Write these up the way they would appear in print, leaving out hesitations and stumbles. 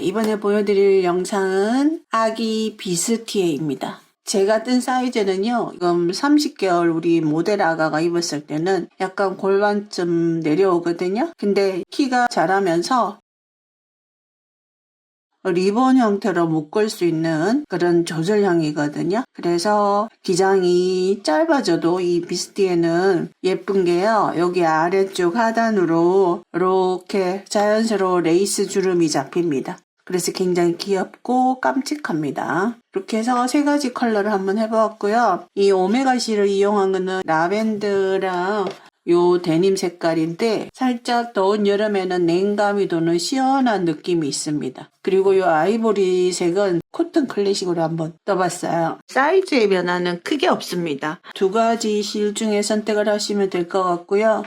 이번에 보여드릴 영상은 아기 비스티에입니다. 제가 뜬 사이즈는요, 지금 30개월 우리 모델 아가가 입었을 때는 약간 골반쯤 내려오거든요. 근데 키가 자라면서 리본 형태로 묶을 수 있는 그런 조절형이거든요. 그래서 기장이 짧아져도 이 비스티에는 예쁜 게요. 여기 아래쪽 하단으로 이렇게 자연스러운 레이스 주름이 잡힙니다. 그래서 굉장히 귀엽고 깜찍합니다. 이렇게 해서 세 가지 컬러를 한번 해보았고요. 이 오메가C를 이용한 거는 라벤더랑 요 데님 색깔인데 살짝 더운 여름에는 냉감이 도는 시원한 느낌이 있습니다. 그리고 요 아이보리 색은 코튼 클래식으로 한번 떠봤어요. 사이즈의 변화는 크게 없습니다. 두 가지 실 중에 선택을 하시면 될 것 같고요.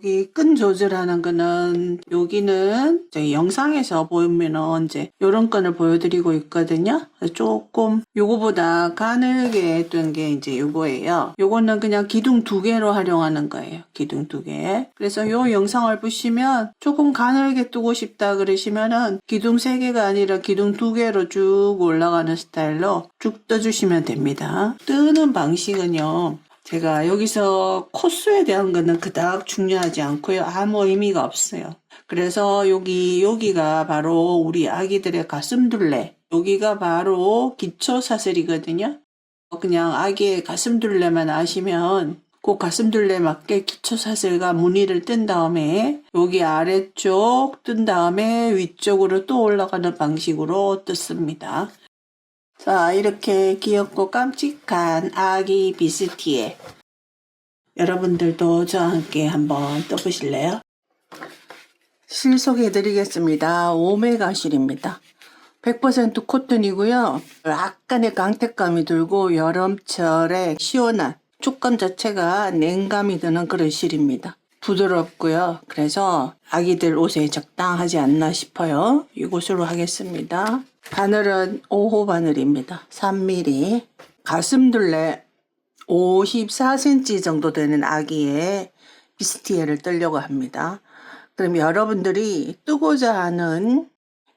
여기 끈 조절하는 거는 여기는 저희 영상에서 보면은 이제 요런 끈을 보여드리고 있거든요. 조금 요거보다 가늘게 했던 게 이제 요거예요. 요거는 그냥 기둥 2개로 활용하는 거예요. 기둥 2개. 그래서 요 영상을 보시면 조금 가늘게 뜨고 싶다 그러시면은 기둥 3개가 아니라 기둥 2개로 쭉 올라가는 스타일로 쭉 떠주시면 됩니다. 뜨는 방식은요. 제가 여기서 코수에 대한 거는 그닥 중요하지 않고요. 아무 의미가 없어요. 그래서 여기가 바로 우리 아기들의 가슴둘레. 여기가 바로 기초 사슬이거든요. 그냥 아기의 가슴둘레만 아시면 그 가슴둘레에 맞게 기초 사슬과 무늬를 뜬 다음에 여기 아래쪽 뜬 다음에 위쪽으로 또 올라가는 방식으로 떴습니다. 자, 이렇게 귀엽고 깜찍한 아기 비스티에 여러분들도 저와 함께 한번 떠보실래요? 실 소개해드리겠습니다. 오메가 실입니다. 100% 코튼이고요. 약간의 강택감이 들고 여름철에 시원한 촉감 자체가 냉감이 드는 그런 실입니다. 부드럽고요. 그래서 아기들 옷에 적당하지 않나 싶어요. 이것으로 하겠습니다. 바늘은 5호 바늘입니다. 3mm. 가슴둘레 54cm 정도 되는 아기의 비스티에를 뜨려고 합니다. 그럼 여러분들이 뜨고자 하는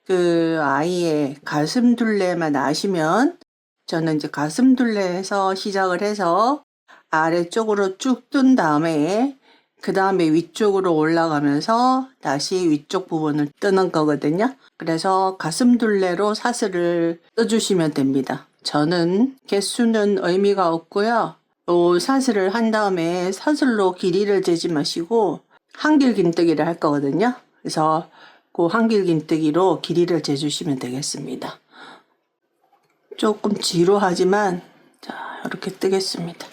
그 아이의 가슴둘레만 아시면 저는 이제 가슴둘레에서 시작을 해서 아래쪽으로 쭉 뜬 다음에 그 다음에 위쪽으로 올라가면서 다시 위쪽 부분을 뜨는 거거든요. 그래서 가슴둘레로 사슬을 떠주시면 됩니다. 저는 개수는 의미가 없고요. 또 사슬을 한 다음에 사슬로 길이를 재지 마시고 한길긴뜨기를 할 거거든요. 그래서 그 한길긴뜨기로 길이를 재주시면 되겠습니다. 조금 지루하지만 자, 이렇게 뜨겠습니다.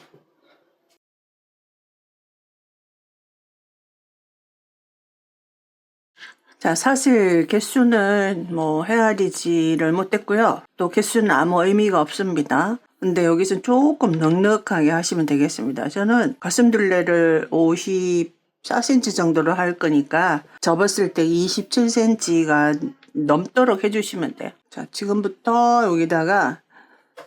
자, 사실 개수는 뭐 헤아리지를 못했고요. 또 개수는 아무 의미가 없습니다. 근데 여기서 조금 넉넉하게 하시면 되겠습니다. 저는 가슴둘레를 54cm 정도로 할 거니까 접었을 때 27cm가 넘도록 해주시면 돼요. 자, 지금부터 여기다가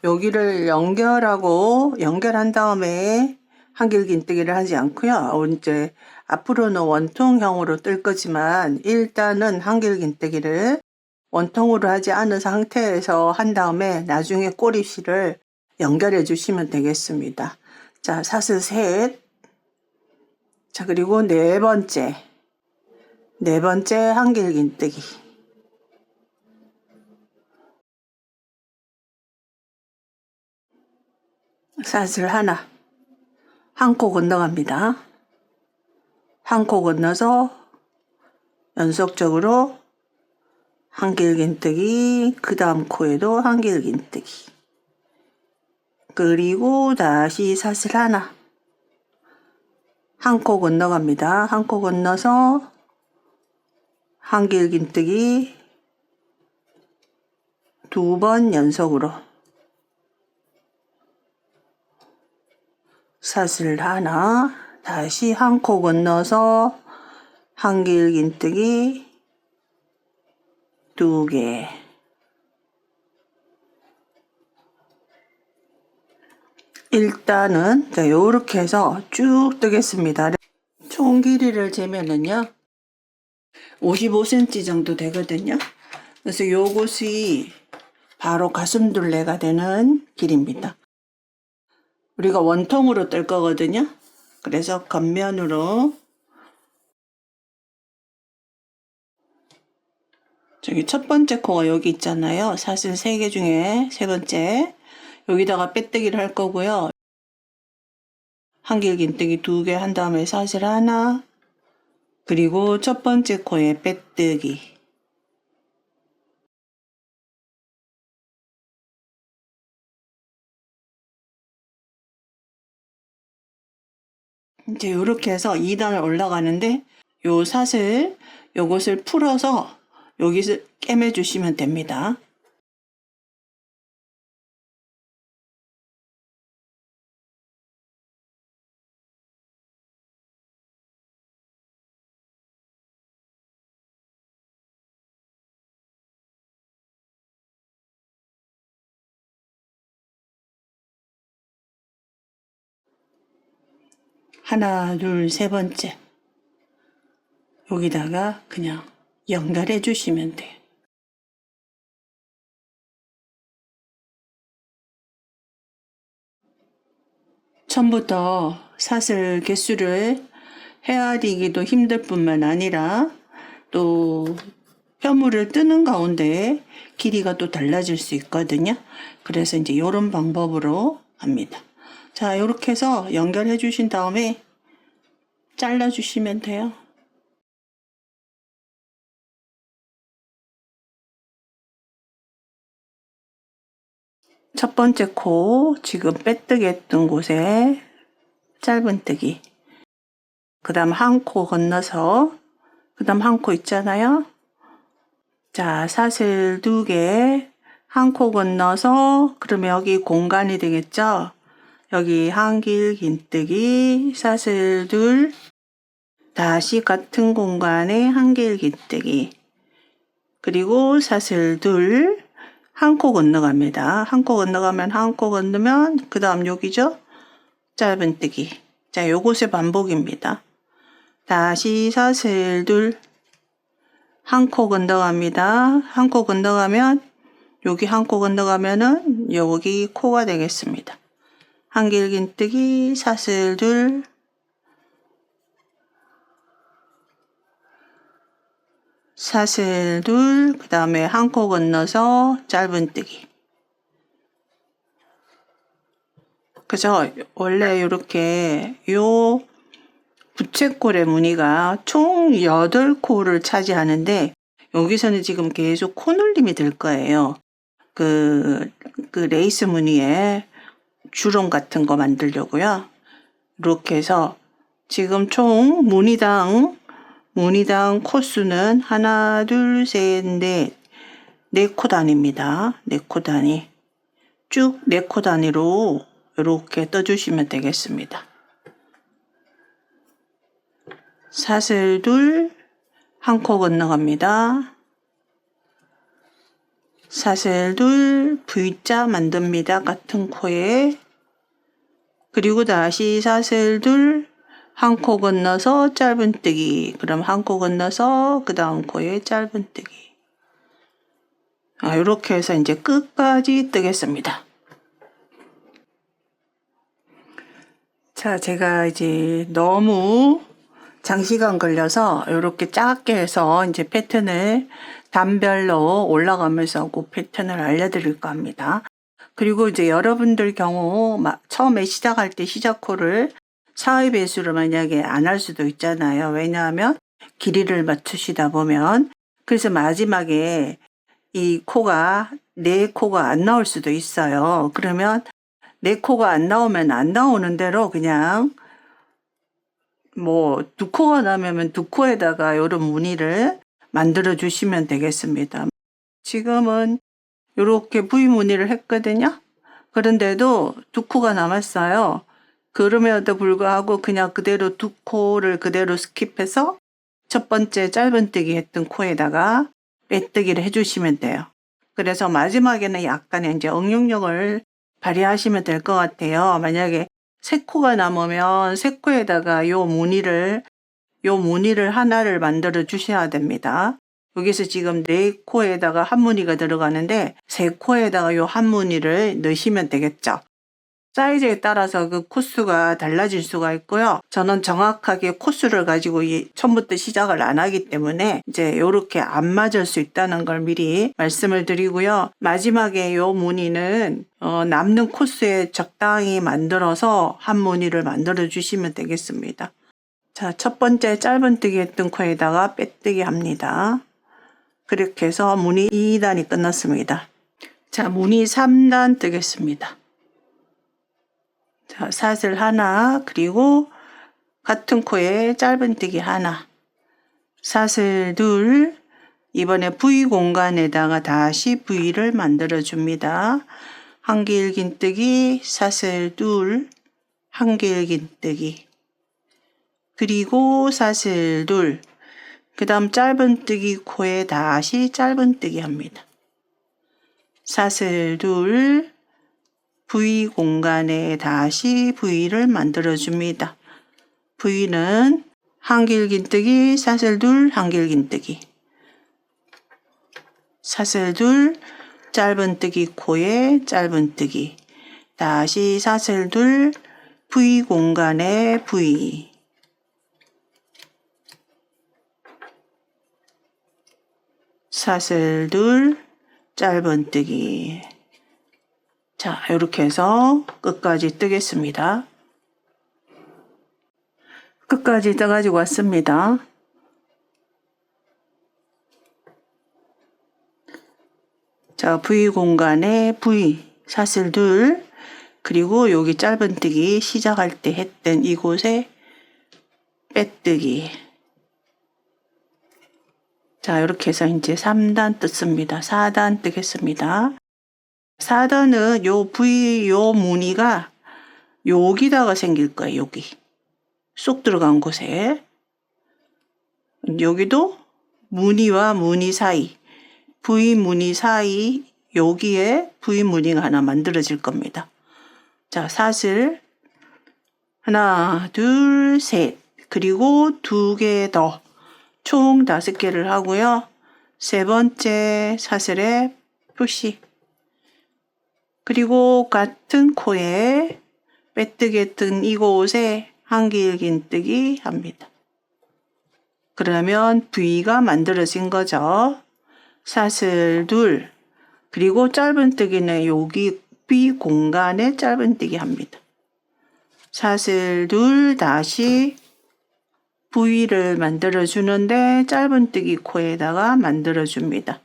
여기를 연결한 다음에 한길긴뜨기를 하지 않고요. 이제 앞으로는 원통형으로 뜰 거지만 일단은 한길긴뜨기를 원통으로 하지 않은 상태에서 한 다음에 나중에 꼬리실을 연결해 주시면 되겠습니다. 자, 사슬 셋. 자, 그리고 네 번째 한길긴뜨기. 사슬 하나. 한 코 건너갑니다. 한 코 건너서 연속적으로 한길긴뜨기, 그 다음 코에도 한길긴뜨기. 그리고 다시 사슬 하나. 한 코 건너갑니다. 한 코 건너서 한길긴뜨기 2번 연속으로 사슬 하나, 다시 한 코 건너서 한길긴뜨기 2개. 일단은 요렇게 해서 쭉 뜨겠습니다. 총 길이를 재면은요 55cm 정도 되거든요. 그래서 요것이 바로 가슴둘레가 되는 길입니다. 우리가 원통으로 뜰 거거든요. 그래서 겉면으로 저기 첫 번째 코가 여기 있잖아요. 사슬 3개 중에 세 번째 여기다가 빼뜨기를 할 거고요. 한길 긴뜨기 2개 한 다음에 사슬 하나, 그리고 첫 번째 코에 빼뜨기. 이제 이렇게 해서 2단을 올라가는데 요 사슬 요것을 풀어서 여기서 꿰매 주시면 됩니다. 하나, 둘, 세 번째 여기다가 그냥 연결해 주시면 돼요. 처음부터 사슬 개수를 헤아리기도 힘들 뿐만 아니라 또 펴물을 뜨는 가운데 길이가 또 달라질 수 있거든요. 그래서 이제 이런 방법으로 합니다. 자, 이렇게 해서 연결해 주신 다음에 잘라 주시면 돼요. 첫 번째 코 지금 빼뜨기 했던 곳에 짧은뜨기, 그 다음 한 코 건너서 그 다음 한 코 있잖아요. 자, 사슬 2개 한 코 건너서 그러면 여기 공간이 되겠죠. 여기 한길 긴뜨기 사슬 2, 다시 같은 공간에 한길 긴뜨기, 그리고 사슬 2, 한 코 건너갑니다. 한 코 건너가면 한 코 건너면 그 다음 여기죠. 짧은뜨기. 자, 요것의 반복입니다. 다시 사슬 2, 한 코 건너갑니다. 한 코 건너가면 여기 한 코 건너가면은 여기 코가 되겠습니다. 한길 긴뜨기 사슬 2, 사슬 2, 그 다음에 한 코 건너서 짧은뜨기. 그래서 원래 이렇게 요 부채꼴의 무늬가 총 8코를 차지하는데 여기서는 지금 계속 코눌림이 될 거예요. 그 레이스 무늬에 주름 같은 거 만들려고요. 이렇게 해서 지금 총 무늬당 코수는 하나, 둘, 셋, 넷, 4코 단위입니다. 4코 단위. 쭉 4코 단위로 이렇게 떠주시면 되겠습니다. 사슬 2, 한 코 건너갑니다. 사슬 2, V자 만듭니다. 같은 코에. 그리고 다시 사슬 2, 한 코 건너서 짧은뜨기. 그럼 한 코 건너서 그 다음 코에 짧은뜨기. 이렇게 해서 이제 끝까지 뜨겠습니다. 자, 제가 이제 너무 장시간 걸려서 이렇게 작게 해서 이제 패턴을 단별로 올라가면서 그 패턴을 알려드릴까 합니다. 그리고 이제 여러분들 경우 처음에 시작할 때 시작코를 4의 배수를 만약에 안 할 수도 있잖아요. 왜냐하면 길이를 맞추시다 보면 그래서 마지막에 이 코가 4코가 안 나올 수도 있어요. 그러면 4코가 안 나오면 안 나오는 대로 그냥 뭐 2코가 나면 2코에다가 이런 무늬를 만들어 주시면 되겠습니다. 지금은 이렇게 V 무늬를 했거든요. 그런데도 2코가 남았어요. 그럼에도 불구하고 그냥 그대로 2코를 그대로 스킵해서 첫 번째 짧은뜨기 했던 코에다가 빼뜨기를 해주시면 돼요. 그래서 마지막에는 약간의 이제 응용력을 발휘하시면 될 것 같아요. 만약에 3코가 남으면 3코에다가 요 무늬를 하나를 만들어 주셔야 됩니다. 여기서 지금 4코에다가 한 무늬가 들어가는데 3코에다가 요 한 무늬를 넣으시면 되겠죠. 사이즈에 따라서 그 코수가 달라질 수가 있고요. 저는 정확하게 코수를 가지고 처음부터 시작을 안 하기 때문에 이제 요렇게 안 맞을 수 있다는 걸 미리 말씀을 드리고요. 마지막에 요 무늬는 남는 코수에 적당히 만들어서 한 무늬를 만들어 주시면 되겠습니다. 자, 첫 번째 짧은뜨기 했던 코에다가 빼뜨기 합니다. 그렇게 해서 무늬 2단이 끝났습니다. 자, 무늬 3단 뜨겠습니다. 자, 사슬 하나, 그리고 같은 코에 짧은뜨기 하나, 사슬 둘, 이번에 V 공간에다가 다시 V를 만들어 줍니다. 한길긴뜨기, 사슬 둘, 한길긴뜨기, 그리고 사슬 둘, 그 다음 짧은뜨기 코에 다시 짧은뜨기 합니다. 사슬 둘, V 공간에 다시 V를 만들어 줍니다. V는 한길긴뜨기, 사슬 둘, 한길긴뜨기, 사슬 둘, 짧은뜨기 코에 짧은뜨기, 다시 사슬 둘, V 공간에 V, 사슬 둘, 짧은뜨기. 자, 이렇게 해서 끝까지 뜨겠습니다. 끝까지 떠가지고 왔습니다. 자, V 공간에 V, 사슬 둘, 그리고 여기 짧은뜨기 시작할 때 했던 이곳에 빼뜨기. 자, 이렇게 해서 이제 3단 뜯습니다. 4단 뜨겠습니다. 4단은 요 V, 요 무늬가 여기다가 생길 거예요. 여기. 쏙 들어간 곳에. 여기도 무늬와 무늬 사이, V 무늬 사이, 여기에 V 무늬가 하나 만들어질 겁니다. 자, 사슬. 하나, 둘, 셋. 그리고 2개 더. 총 5개를 하고요. 세 번째 사슬에 표시. 그리고 같은 코에 빼뜨기 했던 이곳에 한길긴뜨기 합니다. 그러면 V가 만들어진 거죠. 사슬 둘, 그리고 짧은뜨기는 여기 V 공간에 짧은뜨기 합니다. 사슬 둘, 다시 V를 만들어 주는데 짧은뜨기 코에다가 만들어 줍니다.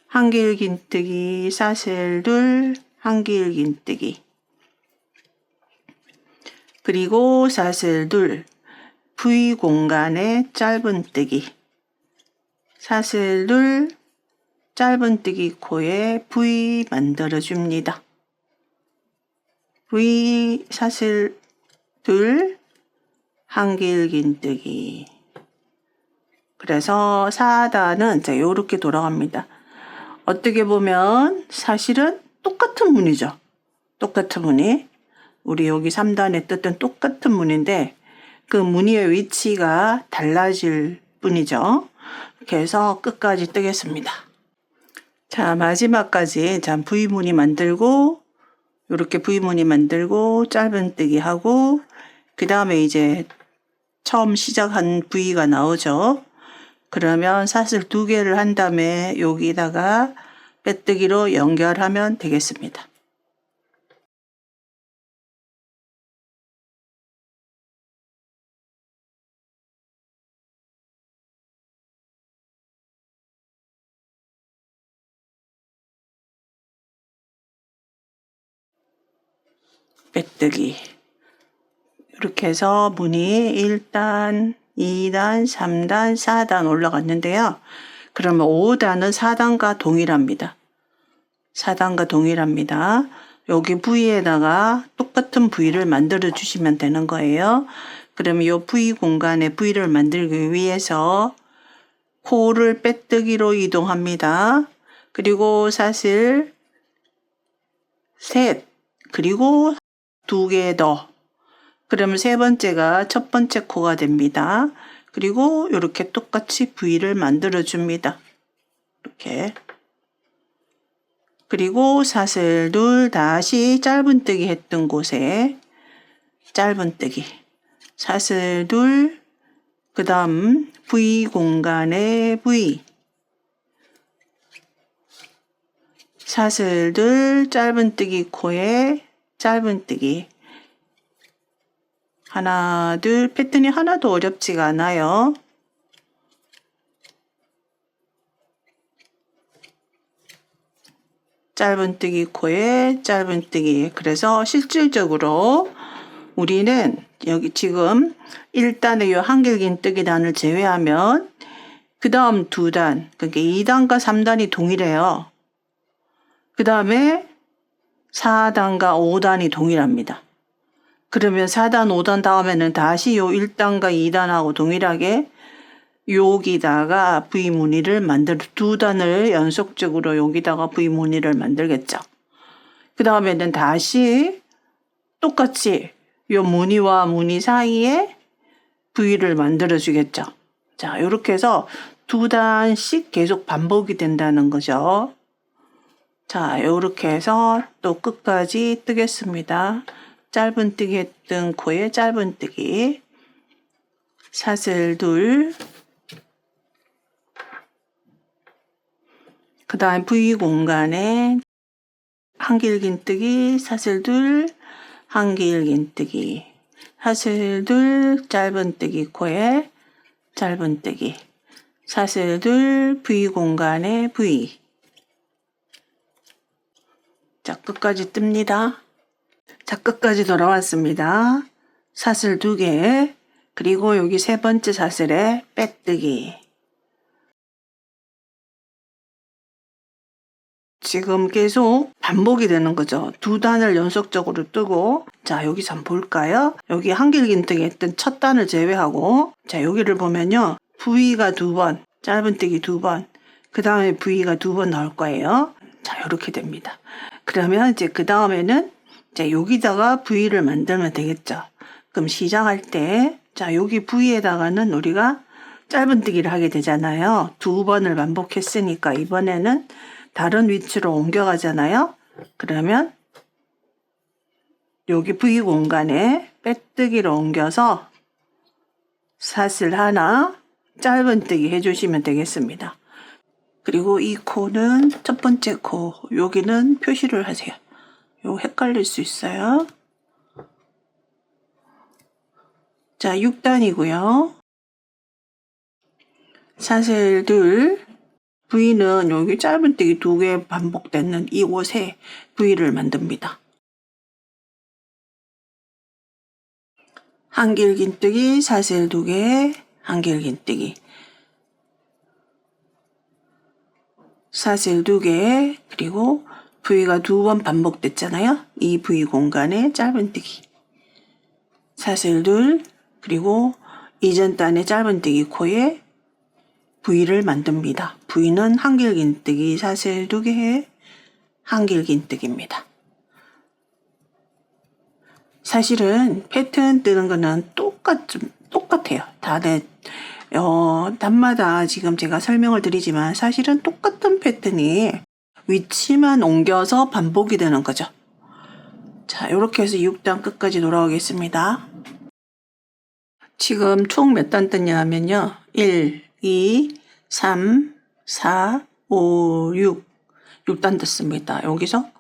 한길긴뜨기, 사슬 둘, 한길긴뜨기, 그리고 사슬 둘, V 공간에 짧은뜨기, 사슬 둘, 짧은뜨기 코에 V 만들어 줍니다. V, 사슬 둘, 한길긴뜨기. 그래서 4단은 이제 이렇게 돌아갑니다. 어떻게 보면 사실은 똑같은 무늬죠. 똑같은 무늬. 우리 여기 3단에 떴던 똑같은 무늬인데 그 무늬의 위치가 달라질 뿐이죠. 이렇게 해서 끝까지 뜨겠습니다. 자, 마지막까지 V 무늬 만들고 이렇게 V 무늬 만들고 짧은뜨기 하고 그 다음에 이제 처음 시작한 V가 나오죠. 그러면 사슬 2개를 한 다음에 여기다가 빼뜨기로 연결하면 되겠습니다. 빼뜨기. 이렇게 해서 무늬 1단, 2단, 3단, 4단 올라갔는데요. 그러면 5단은 4단과 동일합니다. 4단과 동일합니다. 여기 V에다가 똑같은 V를 만들어 주시면 되는 거예요. 그러면 이 V 공간에 V를 만들기 위해서 코를 빼뜨기로 이동합니다. 그리고 사슬 셋, 그리고 2개 더. 그러면 세 번째가 첫 번째 코가 됩니다. 그리고 이렇게 똑같이 V를 만들어 줍니다. 이렇게. 그리고 사슬 둘 다시 짧은뜨기 했던 곳에 짧은뜨기 사슬 둘, 그 다음 V 공간에 V 사슬 둘, 짧은뜨기 코에 짧은뜨기 하나 둘. 패턴이 하나도 어렵지가 않아요. 짧은뜨기 코에 짧은뜨기. 그래서 실질적으로 우리는 여기 지금 1단의 요 한길긴뜨기단을 제외하면 그 다음 2단, 그러니까 2단과 3단이 동일해요. 그 다음에 4단과 5단이 동일합니다. 그러면 4단, 5단 다음에는 다시 요 1단과 2단하고 동일하게 여기다가 V무늬를 두 단을 연속적으로 여기다가 V무늬를 만들겠죠. 그 다음에는 다시 똑같이 요 무늬와 무늬 사이에 V를 만들어 주겠죠. 자, 이렇게 해서 2단씩 계속 반복이 된다는 거죠. 자, 이렇게 해서 또 끝까지 뜨겠습니다. 짧은뜨기 했던 코에 짧은뜨기 사슬 둘, 그 다음 V 공간에 한길긴뜨기 사슬 둘, 한길긴뜨기 사슬 둘, 짧은뜨기 코에 짧은뜨기 사슬 둘, V 공간에 V. 자, 끝까지 뜹니다. 자, 끝까지 돌아왔습니다. 사슬 2개, 그리고 여기 세 번째 사슬에 빼뜨기. 지금 계속 반복이 되는 거죠. 2단을 연속적으로 뜨고, 자, 여기서 한번 볼까요? 여기 한길긴뜨기 했던 첫 단을 제외하고, 자, 여기를 보면요. V가 2번, 짧은뜨기 2번, 그 다음에 V가 2번 나올 거예요. 자, 이렇게 됩니다. 그러면 이제 그 다음에는 자, 여기다가 V를 만들면 되겠죠. 그럼 시작할 때, 자, 여기 V에다가는 우리가 짧은뜨기를 하게 되잖아요. 2번을 반복했으니까 이번에는 다른 위치로 옮겨가잖아요. 그러면 여기 V 공간에 빼뜨기를 옮겨서 사슬 하나 짧은뜨기 해주시면 되겠습니다. 그리고 이 코는 첫 번째 코, 여기는 표시를 하세요. 요 헷갈릴 수 있어요. 자, 6단이고요. 사슬 둘, V는 여기 짧은뜨기 2개 반복되는 이곳에 V를 만듭니다. 한길긴뜨기 사슬 2개, 한길긴뜨기 사슬 2개, 그리고 V가 2번 반복됐잖아요. 이 V 공간에 짧은뜨기 사슬 둘, 그리고 이전 단의 짧은뜨기 코에 V를 만듭니다. V는 한길긴뜨기 사슬 2개에 한길긴뜨기입니다. 사실은 패턴 뜨는 거는 똑같아요. 단마다 지금 제가 설명을 드리지만 사실은 똑같은 패턴이 위치만 옮겨서 반복이 되는 거죠. 자, 이렇게 해서 6단 끝까지 돌아오겠습니다. 지금 총 몇 단 떴냐 하면요. 1, 2, 3, 4, 5, 6. 6단 떴습니다. 여기서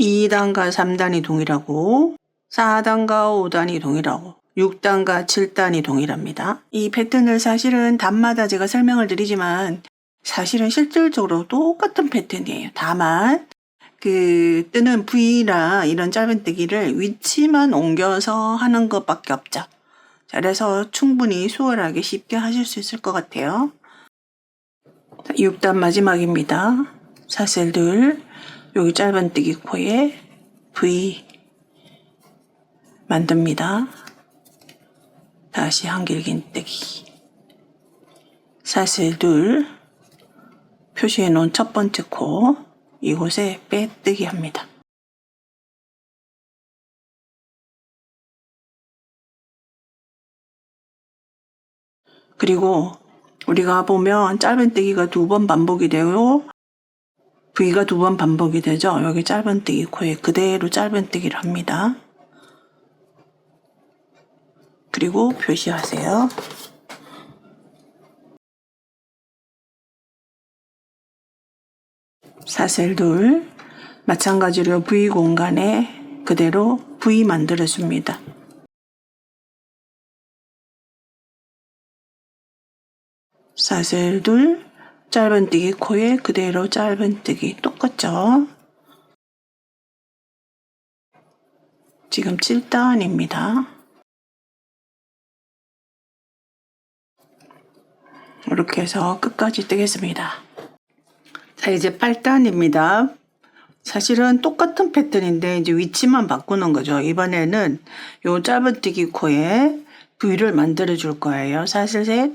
2단과 3단이 동일하고 4단과 5단이 동일하고 6단과 7단이 동일합니다. 이 패턴을 사실은 단마다 제가 설명을 드리지만 사실은 실질적으로 똑같은 패턴이에요. 다만 그 뜨는 V나 이런 짧은뜨기를 위치만 옮겨서 하는 것밖에 없죠. 그래서 충분히 수월하게 쉽게 하실 수 있을 것 같아요. 6단 마지막입니다. 사슬 둘, 여기 짧은뜨기 코에 V 만듭니다. 다시 한길긴뜨기 사슬 둘, 표시해 놓은 첫 번째 코 이곳에 빼뜨기 합니다. 그리고 우리가 보면 짧은뜨기가 2번 반복이 되고 V가 2번 반복이 되죠. 여기 짧은뜨기 코에 그대로 짧은뜨기를 합니다. 그리고 표시하세요. 사슬 둘, 마찬가지로 V 공간에 그대로 V 만들어줍니다. 사슬 둘, 짧은뜨기 코에 그대로 짧은뜨기 똑같죠? 지금 7단입니다. 이렇게 해서 끝까지 뜨겠습니다. 자, 이제 8단입니다. 사실은 똑같은 패턴인데 이제 위치만 바꾸는 거죠. 이번에는 요 짧은뜨기 코에 V를 만들어 줄 거예요. 사슬 셋,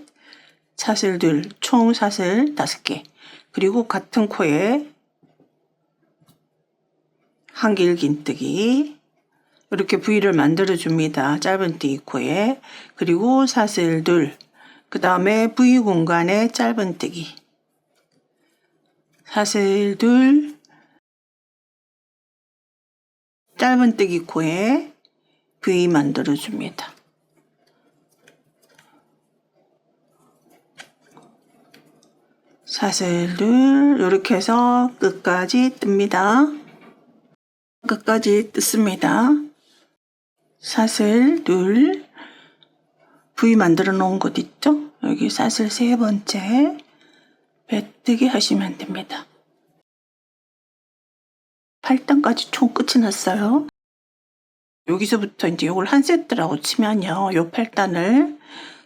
사슬 둘, 총 사슬 5개. 그리고 같은 코에 한길긴뜨기 이렇게 V를 만들어 줍니다. 짧은뜨기 코에. 그리고 사슬 둘, 그 다음에 V 공간에 짧은뜨기, 사슬 둘, 짧은뜨기 코에 V 만들어 줍니다. 사슬 둘, 이렇게 해서 끝까지 뜹니다. 끝까지 뜯습니다. 사슬 둘, V 만들어 놓은 곳 있죠? 여기 사슬 세 번째 빼뜨기 하시면 됩니다. 8단까지 총 끝이 났어요. 여기서부터 이제 이걸 한 세트라고 치면요. 요 8단을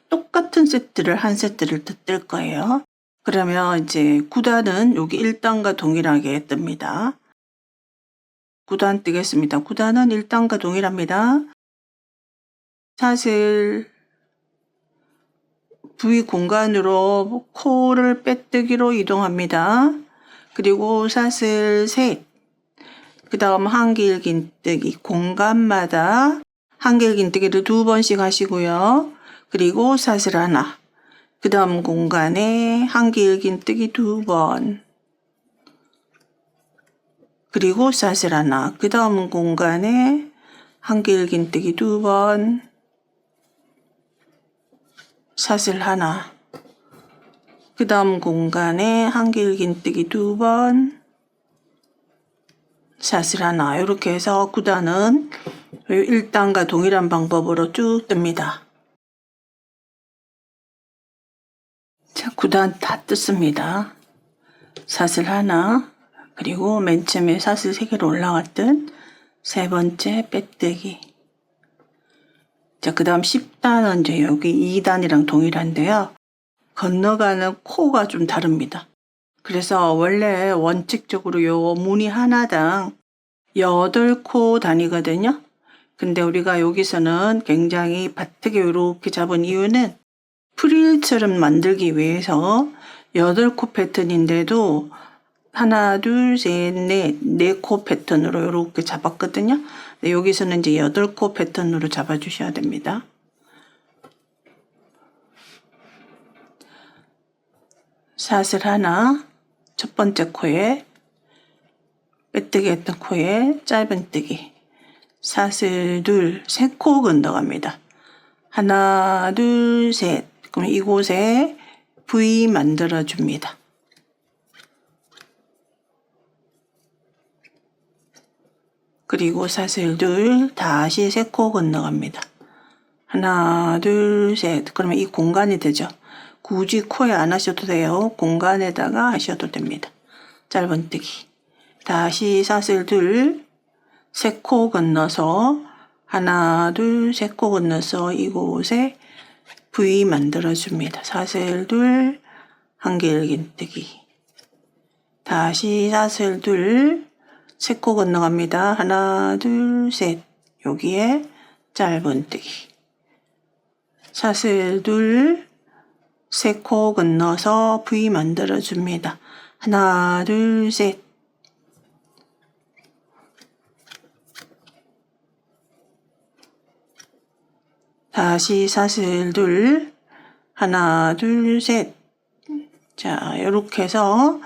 똑같은 세트를 한 세트를 뜰 거예요. 그러면 이제 9단은 여기 1단과 동일하게 뜹니다. 9단 뜨겠습니다. 9단은 1단과 동일합니다. 사슬 V 공간으로 코를 빼뜨기로 이동합니다. 그리고 사슬 셋, 그 다음 한길긴뜨기 공간마다 한길긴뜨기를 2번씩 하시고요. 그리고 사슬 하나, 그 다음 공간에 한길긴뜨기 2번, 그리고 사슬 하나, 그 다음 공간에 한길긴뜨기 2번, 사슬 하나, 그 다음 공간에 한길긴뜨기 2번, 사슬 하나. 이렇게 해서 9단은 1단과 동일한 방법으로 쭉 뜹니다. 자, 9단 다 뜯습니다. 사슬 하나, 그리고 맨 처음에 사슬 3개로 올라갔던 세 번째 빼뜨기. 자, 그 다음 10단은 이제 여기 2단이랑 동일한데요. 건너가는 코가 좀 다릅니다. 그래서 원래 원칙적으로 요 무늬 하나당 8코 단위거든요. 근데 우리가 여기서는 굉장히 바트게 이렇게 잡은 이유는 프릴처럼 만들기 위해서 8코 패턴인데도 하나, 둘, 셋, 넷, 4코 패턴으로 이렇게 잡았거든요. 근데 여기서는 이제 8코 패턴으로 잡아주셔야 됩니다. 사슬 하나, 첫 번째 코에 빼뜨기 했던 코에 짧은뜨기, 사슬 둘, 3코 건너갑니다. 하나, 둘, 셋. 그럼 이곳에 V 만들어 줍니다. 그리고 사슬 둘, 다시 3코 건너갑니다. 하나, 둘, 셋. 그러면 이 공간이 되죠. 굳이 코에 안 하셔도 돼요. 공간에다가 하셔도 됩니다. 짧은뜨기. 다시 사슬 둘, 3코 건너서 하나, 둘, 3코 건너서 이곳에 V 만들어줍니다. 사슬 둘, 한길긴뜨기. 다시 사슬 둘, 3코 건너갑니다. 하나, 둘, 셋. 여기에 짧은뜨기. 사슬 둘, 3코 건너서 V 만들어줍니다. 하나, 둘, 셋. 다시 사슬 둘, 하나, 둘, 셋. 자, 이렇게 해서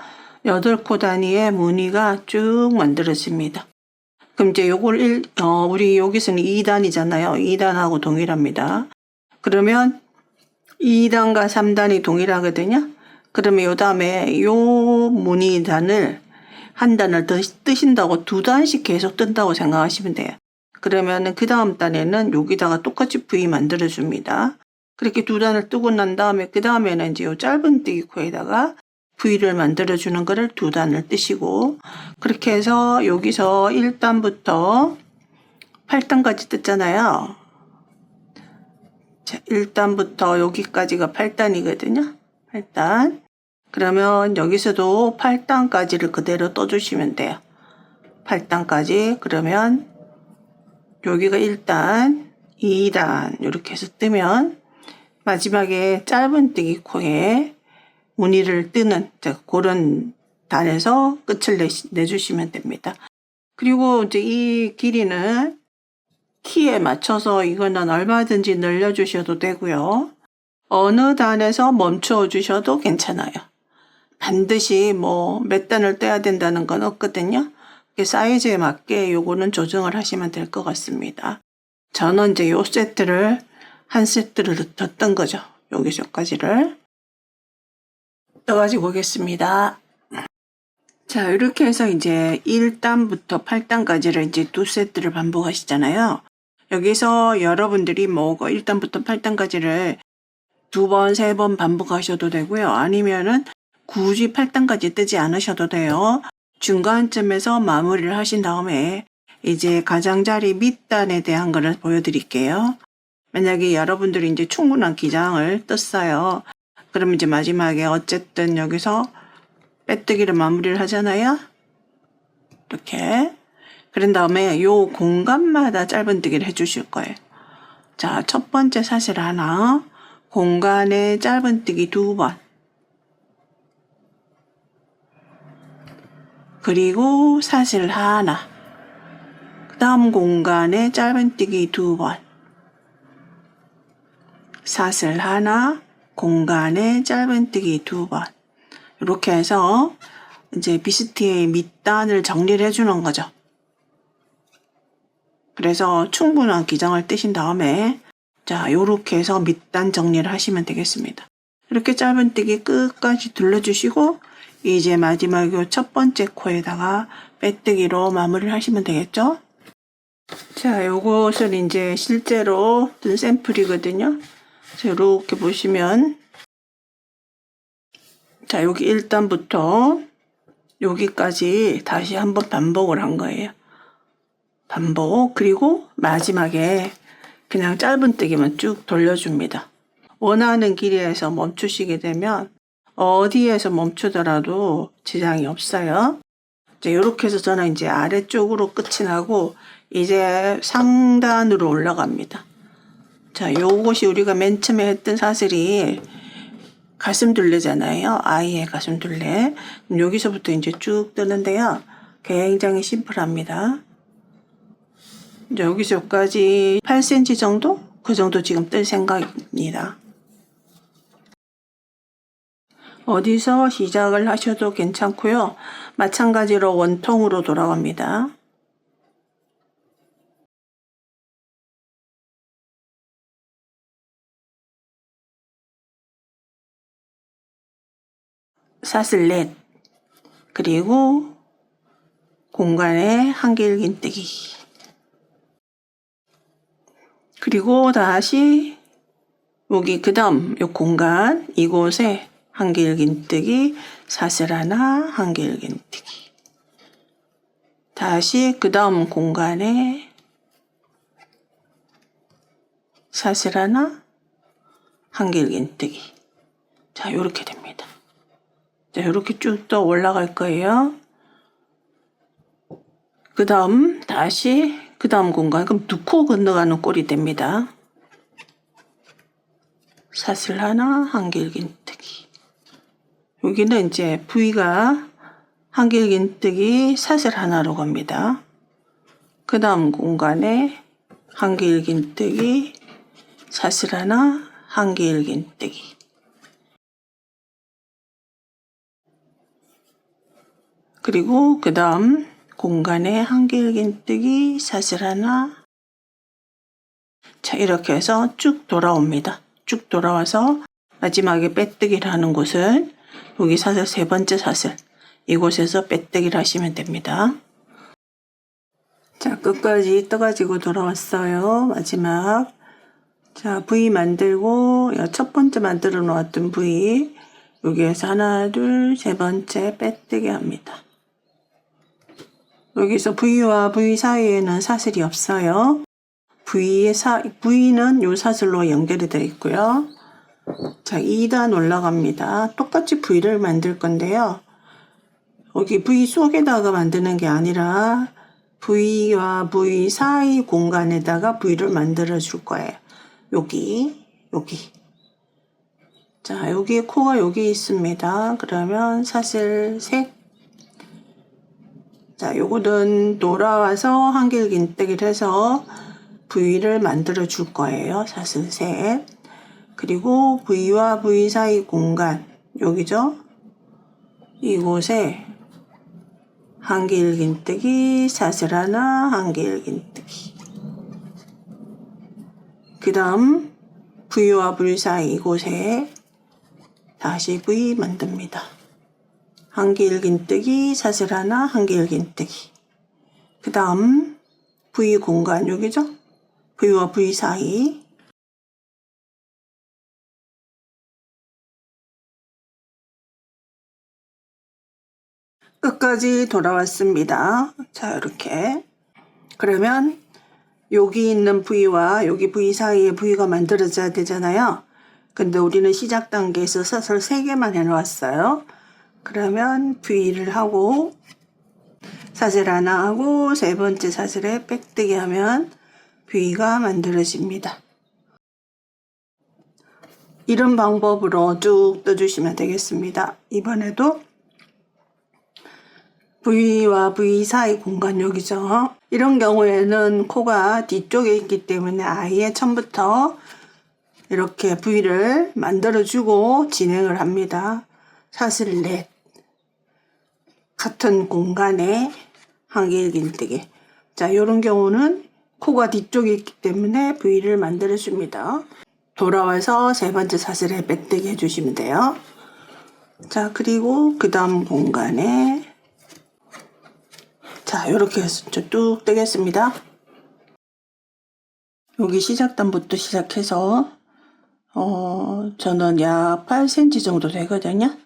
8코 단위의 무늬가 쭉 만들어집니다. 그럼 이제 요걸 우리 여기서는 2단이잖아요. 2단하고 동일합니다. 그러면 2단과 3단이 동일하거든요. 그러면 요 다음에 요 무늬단을 한 단을 더 뜨신다고 2단씩 계속 뜬다고 생각하시면 돼요. 그러면은 그 다음 단에는 여기다가 똑같이 V 만들어 줍니다. 그렇게 2단을 뜨고 난 다음에 그 다음에는 이제 요 짧은뜨기 코에다가 V를 만들어 주는 거를 2단을 뜨시고, 그렇게 해서 여기서 1단부터 8단까지 떴잖아요. 자, 1단부터 여기까지가 8단이거든요. 8단. 그러면 여기서도 8단까지를 그대로 떠주시면 돼요. 8단까지. 그러면 여기가 1단, 2단 이렇게 해서 뜨면 마지막에 짧은뜨기 코에 무늬를 뜨는 그런 단에서 끝을 내주시면 됩니다. 그리고 이제 이 길이는 키에 맞춰서 이거는 얼마든지 늘려주셔도 되고요. 어느 단에서 멈춰 주셔도 괜찮아요. 반드시 뭐 몇 단을 떼야 된다는 건 없거든요. 사이즈에 맞게 요거는 조정을 하시면 될 것 같습니다. 저는 이제 요 세트를 한 세트를 더 뜬 거죠. 여기서까지를 떠가지고 오겠습니다. 자, 이렇게 해서 이제 1단부터 8단까지를 이제 2세트를 반복하시잖아요. 여기서 여러분들이 뭐 1단부터 8단까지를 2번, 3번 반복하셔도 되고요. 아니면은 굳이 8단까지 뜨지 않으셔도 돼요. 중간쯤에서 마무리를 하신 다음에 이제 가장자리 밑단에 대한 거를 보여드릴게요. 만약에 여러분들이 이제 충분한 기장을 떴어요. 그러면 이제 마지막에 어쨌든 여기서 빼뜨기를 마무리를 하잖아요. 이렇게. 그런 다음에 요 공간마다 짧은뜨기를 해주실 거예요. 자, 첫 번째 사슬 하나, 공간에 짧은뜨기 2번. 그리고 사슬 하나. 그 다음 공간에 짧은뜨기 2번. 사슬 하나, 공간에 짧은뜨기 2번. 이렇게 해서 이제 비스티의 밑단을 정리를 해주는 거죠. 그래서 충분한 기장을 뜨신 다음에 자, 요렇게 해서 밑단 정리를 하시면 되겠습니다. 이렇게 짧은뜨기 끝까지 둘러주시고 이제 마지막 요 첫 번째 코에다가 빼뜨기로 마무리를 하시면 되겠죠. 자, 요것은 이제 실제로 뜬 샘플이거든요. 자, 이렇게 보시면 자, 여기 1단부터 여기까지 다시 한번 반복을 한 거예요. 반복. 그리고 마지막에 그냥 짧은뜨기만 쭉 돌려줍니다. 원하는 길이에서 멈추시게 되면 어디에서 멈추더라도 지장이 없어요. 이제 이렇게 해서 저는 이제 아래쪽으로 끝이 나고 이제 상단으로 올라갑니다. 자, 요것이 우리가 맨 처음에 했던 사슬이 가슴둘레잖아요. 아이의 가슴둘레. 여기서부터 이제 쭉 뜨는데요. 굉장히 심플합니다. 이제 여기서 여기까지 8cm 정도? 그 정도 지금 뜰 생각입니다. 어디서 시작을 하셔도 괜찮고요. 마찬가지로 원통으로 돌아갑니다. 사슬 넷, 그리고 공간에 한길긴뜨기, 그리고 다시 여기 그 다음 요 공간 이곳에 한길긴뜨기, 사슬 하나, 한길긴뜨기, 다시 그 다음 공간에 사슬 하나, 한길긴뜨기. 자, 요렇게 됩니다. 자, 요렇게 쭉 더 올라갈 거예요. 그 다음 다시 그 다음 공간, 그럼 2코 건너가는 꼴이 됩니다. 사슬 하나, 한길긴뜨기. 여기는 이제 V가 한길긴뜨기, 사슬 하나로 갑니다. 그 다음 공간에 한길긴뜨기, 사슬 하나, 한길긴뜨기. 그리고 그 다음 공간에 한길긴뜨기 사슬 하나. 자, 이렇게 해서 쭉 돌아옵니다. 쭉 돌아와서 마지막에 빼뜨기를 하는 곳은 여기 사슬 세 번째 사슬, 이곳에서 빼뜨기를 하시면 됩니다. 자, 끝까지 떠가지고 돌아왔어요. 마지막. 자, V 만들고 첫 번째 만들어 놓았던 V 여기에서 하나, 둘, 세 번째 빼뜨기 합니다. 여기서 V와 V 사이에는 사슬이 없어요. V는 요 사슬로 연결이 되어 있고요. 자, 2단 올라갑니다. 똑같이 V를 만들 건데요. 여기 V 속에다가 만드는 게 아니라 V와 V 사이 공간에다가 V를 만들어 줄 거예요. 여기. 자, 여기에 코가 여기 있습니다. 그러면 사슬 셋. 자, 요거는 돌아와서 한길긴뜨기를 해서 V를 만들어 줄 거예요. 사슬 셋. 그리고 V와 V 사이 공간, 여기죠? 이곳에 한길긴뜨기, 사슬 하나, 한길긴뜨기. 그 다음 V와 V 사이 이곳에 다시 V 만듭니다. 한길긴뜨기, 사슬 하나, 한길긴뜨기. 그 다음 V 공간, 여기죠? V와 V 사이. 끝까지 돌아왔습니다. 자, 이렇게. 그러면 여기 있는 V와 여기 V 사이에 V가 만들어져야 되잖아요. 근데 우리는 시작 단계에서 사슬 3개만 해놓았어요. 그러면 V를 하고 사슬 하나 하고 세 번째 사슬에 빼뜨기 하면 V가 만들어집니다. 이런 방법으로 쭉 떠주시면 되겠습니다. 이번에도 V와 V 사이 공간 여기죠. 이런 경우에는 코가 뒤쪽에 있기 때문에 아예 처음부터 이렇게 V를 만들어주고 진행을 합니다. 사슬 넷. 같은 공간에 한길긴뜨기. 자, 이런 경우는 코가 뒤쪽에 있기 때문에 V를 만들어줍니다. 돌아와서 세 번째 사슬에 빼뜨기 해주시면 돼요. 자, 그리고 그 다음 공간에 자, 이렇게 해서 뚝 뜨겠습니다. 여기 시작단부터 시작해서 저는 약 8cm 정도 되거든요.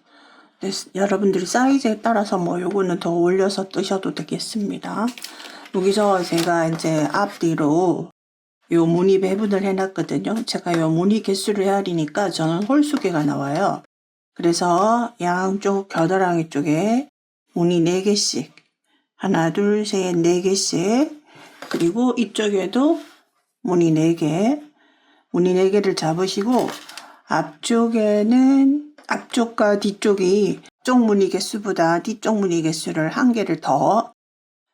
여러분들이 사이즈에 따라서 뭐 요거는 더 올려서 뜨셔도 되겠습니다. 여기서 제가 이제 앞뒤로 요 무늬 배분을 해놨거든요. 제가 요 무늬 개수를 헤아리니까 저는 홀수개가 나와요. 그래서 양쪽 겨드랑이 쪽에 무늬 4개씩 하나, 둘, 셋, 4개씩 그리고 이쪽에도 무늬 4개 무늬 4개를 잡으시고 앞쪽에는 앞쪽과 뒤쪽이 쪽 무늬 개수보다 뒤쪽 무늬 개수를 1개를 더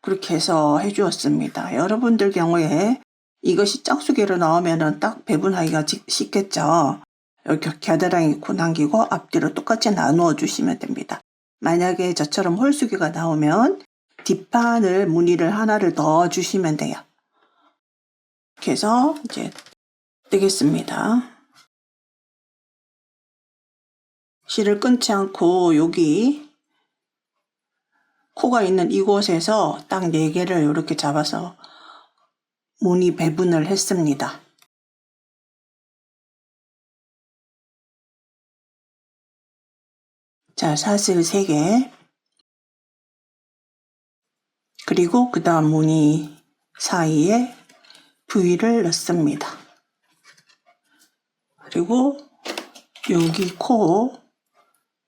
그렇게 해서 해주었습니다. 여러분들 경우에 이것이 짝수개로 나오면 딱 배분하기가 쉽겠죠. 이렇게 겨드랑이 코 남기고 앞뒤로 똑같이 나누어 주시면 됩니다. 만약에 저처럼 홀수개가 나오면 뒷판을 무늬를 하나를 넣어 주시면 돼요. 이렇게 해서 이제 뜨겠습니다. 실을 끊지 않고 여기 코가 있는 이곳에서 딱 4개를 이렇게 잡아서 무늬 배분을 했습니다. 자, 사슬 3개 그리고 그 다음 무늬 사이에 V를 넣습니다. 그리고 여기 코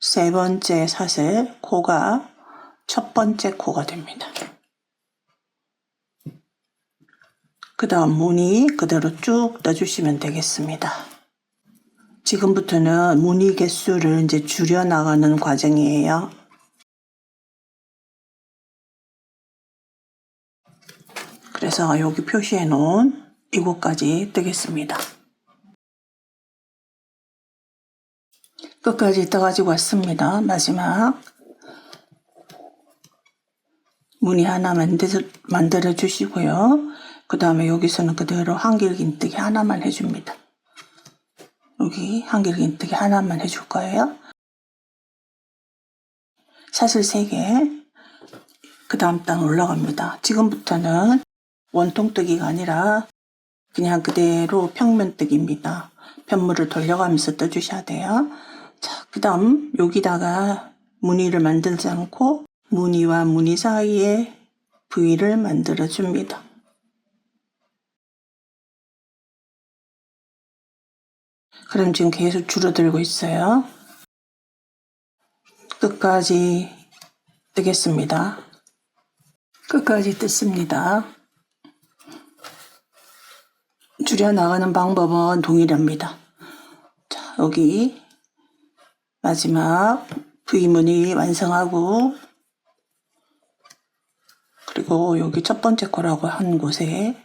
세 번째 사슬 코가 첫 번째 코가 됩니다. 그 다음 무늬 그대로 쭉 떠주시면 되겠습니다. 지금부터는 무늬 개수를 이제 줄여 나가는 과정이에요. 그래서 여기 표시해 놓은 이곳까지 뜨겠습니다. 끝까지 떠가지고 왔습니다. 마지막 무늬 하나 만들어 주시고요. 그 다음에 여기서는 그대로 한길긴뜨기 하나만 해줍니다. 여기 한길긴뜨기 하나만 해줄 거예요. 사슬 3개. 그 다음 단 올라갑니다. 지금부터는 원통뜨기가 아니라 그냥 그대로 평면뜨기입니다. 편물을 돌려가면서 떠주셔야 돼요. 자, 그 다음 여기다가 무늬를 만들지 않고 무늬와 무늬 사이에 V를 만들어 줍니다. 그럼 지금 계속 줄어들고 있어요. 끝까지 뜨겠습니다. 끝까지 뜯습니다. 줄여나가는 방법은 동일합니다. 자, 여기 마지막 V무늬 완성하고, 그리고 여기 첫 번째 거라고 한 곳에,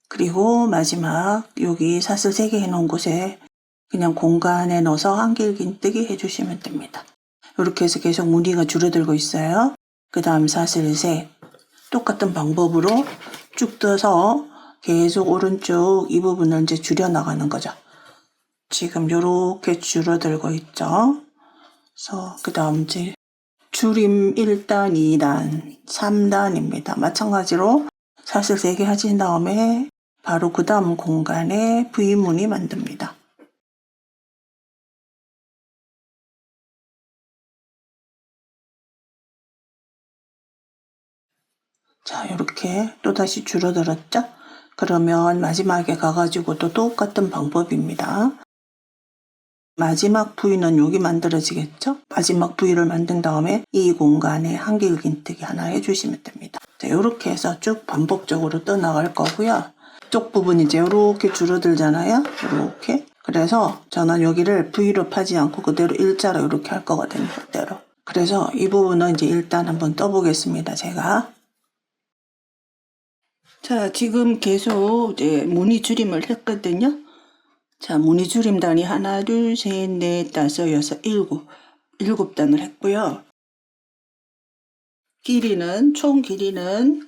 그리고 마지막 여기 사슬 3개 해놓은 곳에 그냥 공간에 넣어서 한길긴뜨기 해주시면 됩니다. 이렇게 해서 계속 무늬가 줄어들고 있어요. 그 다음 사슬 3, 똑같은 방법으로 쭉 떠서 계속 오른쪽 이 부분을 이제 줄여나가는 거죠. 지금 이렇게 줄어들고 있죠. 그래서 그 다음 이제 줄임 1단, 2단, 3단입니다. 마찬가지로 사슬 3개 하신 다음에 바로 그 다음 공간에 V무늬 만듭니다. 자, 이렇게 또다시 줄어들었죠? 그러면 마지막에 가가지고 또 똑같은 방법입니다. 마지막 V는 여기 만들어지겠죠? 마지막 V를 만든 다음에 이 공간에 한길긴뜨기 하나 해주시면 됩니다. 자, 이렇게 해서 쭉 반복적으로 떠나갈 거고요. 쪽 부분이 이제 이렇게 줄어들잖아요. 이렇게. 그래서 저는 여기를 V로 파지 않고 그대로 일자로 이렇게 할 거거든요. 그대로. 그래서 이 부분은 이제 일단 한번 떠보겠습니다. 제가. 자, 지금 계속 이제 무늬 줄임을 했거든요. 자, 무늬 줄임단이 하나, 둘, 셋, 넷, 다섯, 여섯, 일곱 단을 했고요. 총 길이는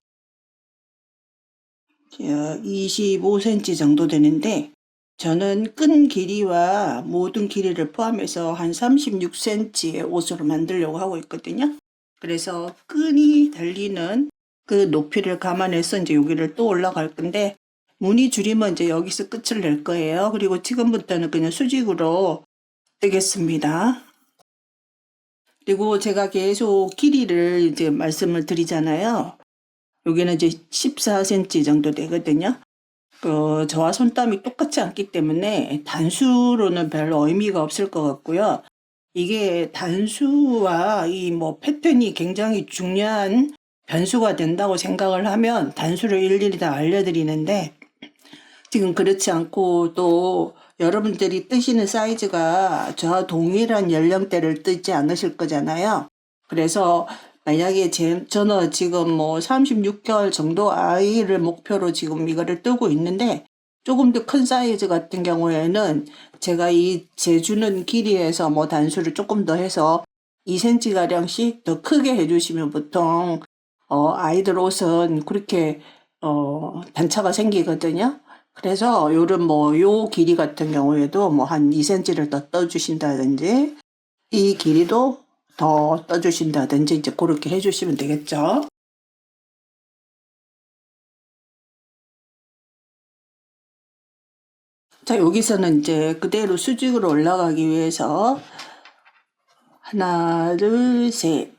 25cm 정도 되는데, 저는 끈 길이와 모든 길이를 포함해서 한 36cm의 옷으로 만들려고 하고 있거든요. 그래서 끈이 달리는 그 높이를 감안해서 이제 여기를 또 올라갈 건데, 무늬 줄이면 이제 여기서 끝을 낼 거예요. 그리고 지금부터는 그냥 수직으로 뜨겠습니다. 그리고 제가 계속 길이를 이제 말씀을 드리잖아요. 여기는 이제 14cm 정도 되거든요. 저와 손땀이 똑같지 않기 때문에 단수로는 별로 의미가 없을 것 같고요. 이게 단수와 이 뭐 패턴이 굉장히 중요한 변수가 된다고 생각을 하면 단수를 일일이 다 알려드리는데, 지금 그렇지 않고 또 여러분들이 뜨시는 사이즈가 저와 동일한 연령대를 뜨지 않으실 거잖아요. 그래서 만약에 저는 지금 뭐 36개월 정도 아이를 목표로 지금 이거를 뜨고 있는데, 조금 더 큰 사이즈 같은 경우에는 제가 이 재주는 길이에서 뭐 단수를 조금 더 해서 2cm 가량씩 더 크게 해주시면 보통 아이들 옷은 그렇게 단차가 생기거든요. 그래서 요 길이 같은 경우에도 뭐 한 2cm를 더 떠주신다든지, 이 길이도 더 떠주신다든지, 이제 그렇게 해주시면 되겠죠. 자, 여기서는 이제 그대로 수직으로 올라가기 위해서 하나, 둘, 셋.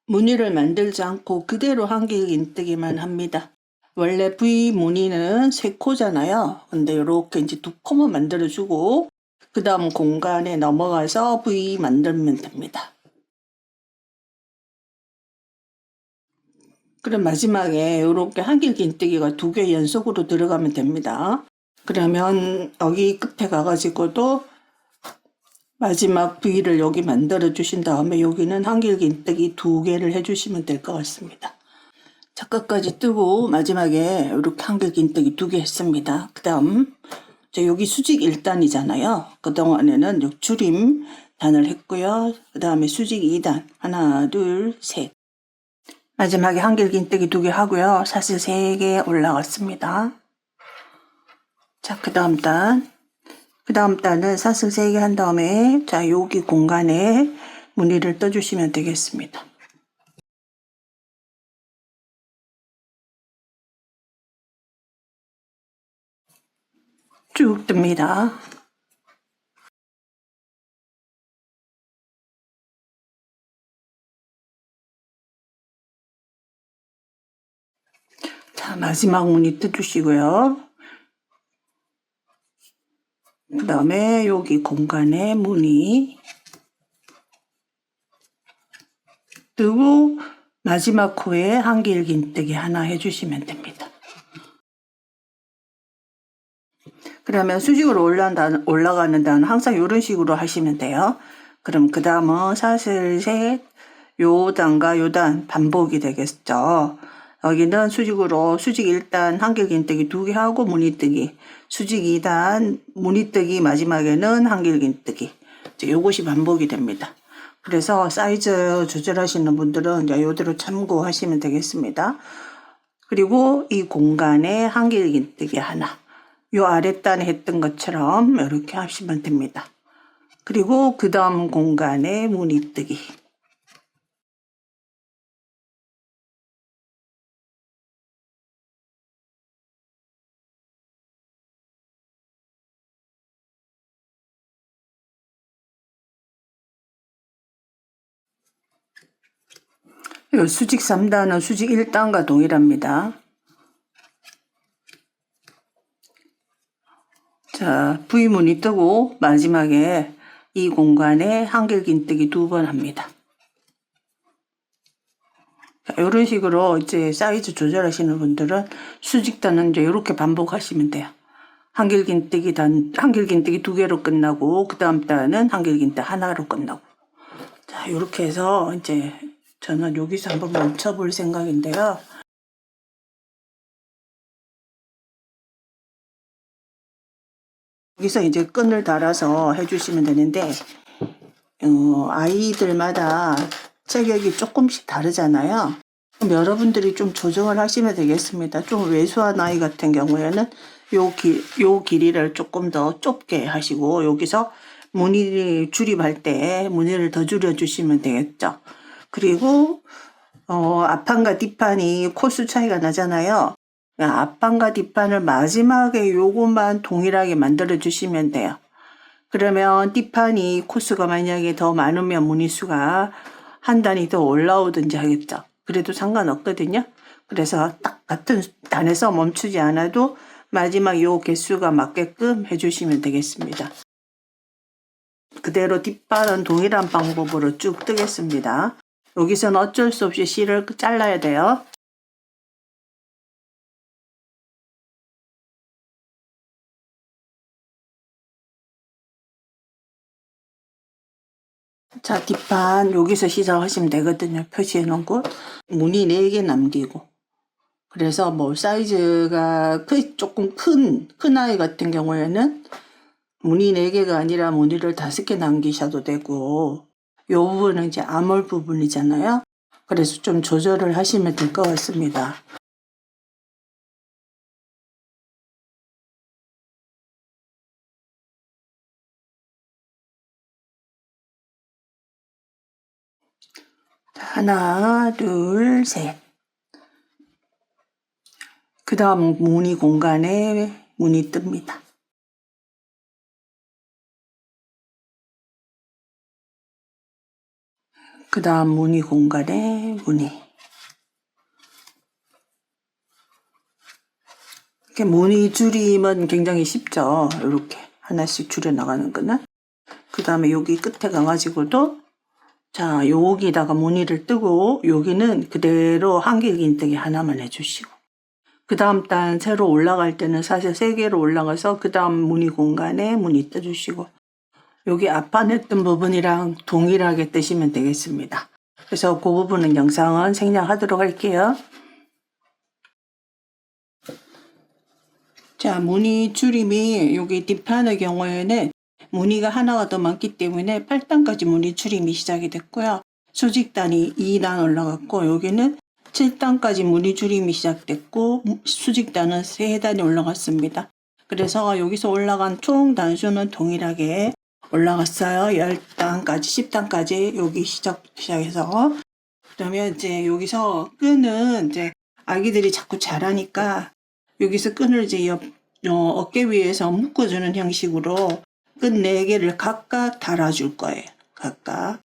무늬를 만들지 않고 그대로 한길긴뜨기만 합니다. 원래 V 무늬는 3코잖아요. 근데 이렇게 이제 2코만 만들어주고, 그 다음 공간에 넘어가서 V 만들면 됩니다. 그럼 마지막에 이렇게 한길긴뜨기가 2개 연속으로 들어가면 됩니다. 그러면 여기 끝에 가가지고도 마지막 V를 여기 만들어 주신 다음에 여기는 한길긴뜨기 2개를 해주시면 될 것 같습니다. 자, 끝까지 뜨고 마지막에 이렇게 한길긴뜨기 2개 했습니다. 그 다음 여기 수직 1단이잖아요. 그동안에는 줄임 단을 했고요. 그 다음에 수직 2단 하나 둘 셋. 마지막에 한길긴뜨기 2개 하고요. 사슬 3개 올라갔습니다. 자, 그 다음 단은 사슬 3개 한 다음에 자, 여기 공간에 무늬를 떠주시면 되겠습니다. 쭉 뜹니다. 자, 마지막 무늬 떠주시고요. 그 다음에 여기 공간에 무늬 뜨고 마지막 코에 한길긴뜨기 하나 해주시면 됩니다. 그러면 수직으로 올라가는 단은 항상 이런 식으로 하시면 돼요. 그럼 그 다음은 사슬 셋, 요 단과 요 단 반복이 되겠죠. 여기는 수직으로 수직 1단 한길긴뜨기 2개 하고 무늬뜨기, 수직 2단 무늬뜨기, 마지막에는 한길긴뜨기. 요것이 반복이 됩니다. 그래서 사이즈 조절하시는 분들은 이제 요대로 참고하시면 되겠습니다. 그리고 이 공간에 한길긴뜨기 하나, 요 아랫단에 했던 것처럼 이렇게 하시면 됩니다. 그리고 그 다음 공간에 무늬뜨기. 요 수직 3단은 수직 1단과 동일합니다. 자, V무늬 뜨고 마지막에 이 공간에 한길긴뜨기 2번 합니다. 자, 이런 식으로 이제 사이즈 조절하시는 분들은 수직단은 이제 이렇게 반복하시면 돼요. 한길긴뜨기 2개로 끝나고 그 다음 단은 한길긴뜨기 하나로 끝나고. 자, 이렇게 해서 이제 저는 여기서 한번 멈춰볼 생각인데요. 여기서 이제 끈을 달아서 해주시면 되는데 아이들마다 체격이 조금씩 다르잖아요. 그럼 여러분들이 좀 조정을 하시면 되겠습니다. 좀 왜소한 아이 같은 경우에는 요 길이를 조금 더 좁게 하시고 여기서 무늬 줄입할 때 무늬를 더 줄여주시면 되겠죠. 그리고 앞판과 뒷판이 코수 차이가 나잖아요. 앞판과 뒷판을 마지막에 요것만 동일하게 만들어 주시면 돼요. 그러면 뒷판이 코수가 만약에 더 많으면 무늬수가 한 단이 더 올라오든지 하겠죠. 그래도 상관없거든요. 그래서 딱 같은 단에서 멈추지 않아도 마지막 요 개수가 맞게끔 해주시면 되겠습니다. 그대로 뒷판은 동일한 방법으로 쭉 뜨겠습니다. 여기서는 어쩔 수 없이 실을 잘라야 돼요. 자, 뒷판 여기서 시작하시면 되거든요. 표시해 놓은 곳. 무늬 4개 남기고. 그래서 뭐 사이즈가 조금 큰 아이 같은 경우에는 무늬 4개가 아니라 무늬를 5개 남기셔도 되고, 요 부분은 이제 암홀 부분이잖아요. 그래서 좀 조절을 하시면 될 것 같습니다. 하나, 둘, 셋. 그 다음 무늬 공간에 무늬 뜹니다. 그 다음 무늬 공간에 무늬. 이렇게 무늬 줄이면 굉장히 쉽죠. 이렇게 하나씩 줄여 나가는 거는. 그 다음에 여기 끝에 가가지고도 자, 여기다가 무늬를 뜨고 여기는 그대로 한길긴뜨기 하나만 해주시고 그 다음 단 새로 올라갈 때는 사실 3개로 올라가서 그 다음 무늬 공간에 무늬 떠주시고 여기 앞판 했던 부분이랑 동일하게 뜨시면 되겠습니다. 그래서 그 부분은 영상은 생략하도록 할게요. 자, 무늬 줄임이 여기 뒷판의 경우에는 무늬가 하나가 더 많기 때문에 8단까지 무늬 출임이 시작이 됐고요. 수직단이 2단 올라갔고 여기는 7단까지 무늬 줄임이 시작됐고 수직단은 3단이 올라갔습니다. 그래서 여기서 올라간 총 단수는 동일하게 올라갔어요. 10단까지 10단까지 여기 시작해서 그러면 이제 여기서 끈은 이제 아기들이 자꾸 자라니까 여기서 끈을 이제 어깨 위에서 묶어주는 형식으로 끈 4개를 각각 달아줄 거예요. 각각.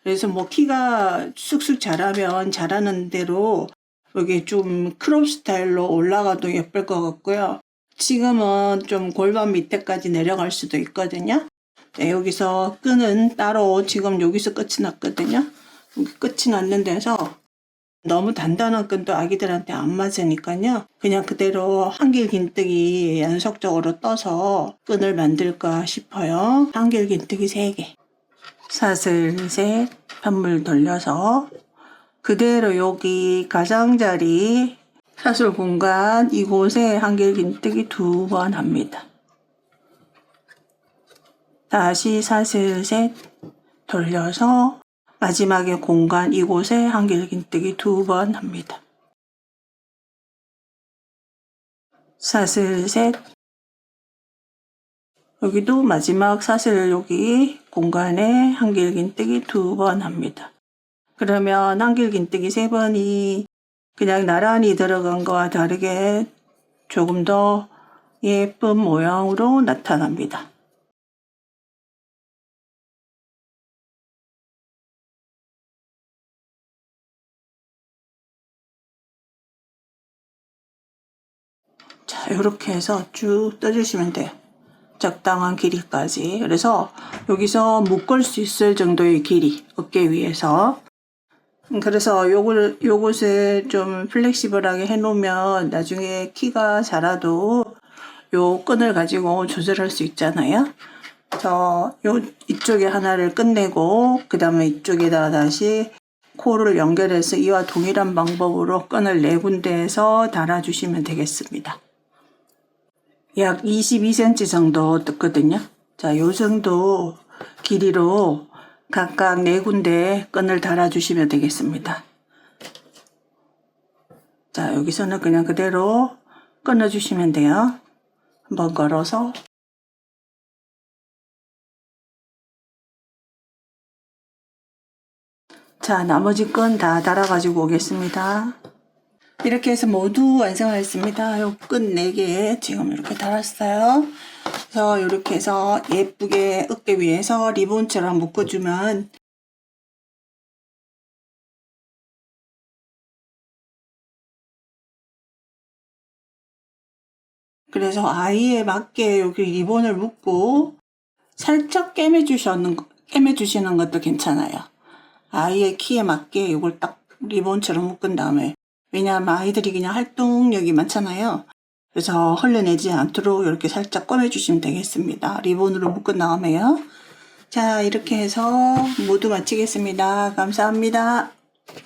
그래서 뭐 키가 쑥쑥 자라면 자라는 대로 여기 좀 크롭 스타일로 올라가도 예쁠 것 같고요. 지금은 좀 골반 밑에까지 내려갈 수도 있거든요. 네, 여기서 끈은 따로 지금 여기서 끝이 났거든요. 여기 끝이 났는 데서 너무 단단한 끈도 아기들한테 안 맞으니까요. 그냥 그대로 한길긴뜨기 연속적으로 떠서 끈을 만들까 싶어요. 한길긴뜨기 3개. 사슬셋 편물 돌려서 그대로 여기 가장자리 사슬 공간 이곳에 한길긴뜨기 2번 합니다. 다시 사슬셋 돌려서 마지막에 공간 이곳에 한길긴뜨기 2번 합니다. 사슬셋 여기도 마지막 사슬 여기 공간에 한길긴뜨기 2번 합니다. 그러면 한길긴뜨기 3번이 그냥 나란히 들어간 거와 다르게 조금 더 예쁜 모양으로 나타납니다. 자, 이렇게 해서 쭉 떠주시면 돼요. 적당한 길이까지. 그래서 여기서 묶을 수 있을 정도의 길이 어깨 위에서. 그래서 요것을 좀 플렉시블하게 해놓으면 나중에 키가 자라도 요 끈을 가지고 조절할 수 있잖아요. 이쪽에 하나를 끝내고 그 다음에 이쪽에다가 다시 코를 연결해서 이와 동일한 방법으로 끈을 4군데에서 달아주시면 되겠습니다. 약 22cm 정도 뜯거든요. 자, 요 정도 길이로 각각 4군데 끈을 달아주시면 되겠습니다. 자, 여기서는 그냥 그대로 끊어주시면 돼요. 한번 걸어서 자, 나머지 끈 다 달아가지고 오겠습니다. 이렇게 해서 모두 완성했습니다. 요 끈 4개 지금 이렇게 달았어요. 그래서 이렇게 해서 예쁘게 어깨 위에서 리본처럼 묶어주면 그래서 아이에 맞게 여기 리본을 묶고 살짝 깨매주시는 것도 괜찮아요. 아이의 키에 맞게 이걸 딱 리본처럼 묶은 다음에 왜냐하면 아이들이 그냥 활동력이 많잖아요. 그래서 흘려내지 않도록 이렇게 살짝 꺼내주시면 되겠습니다. 리본으로 묶은 다음에요. 자, 이렇게 해서 모두 마치겠습니다. 감사합니다.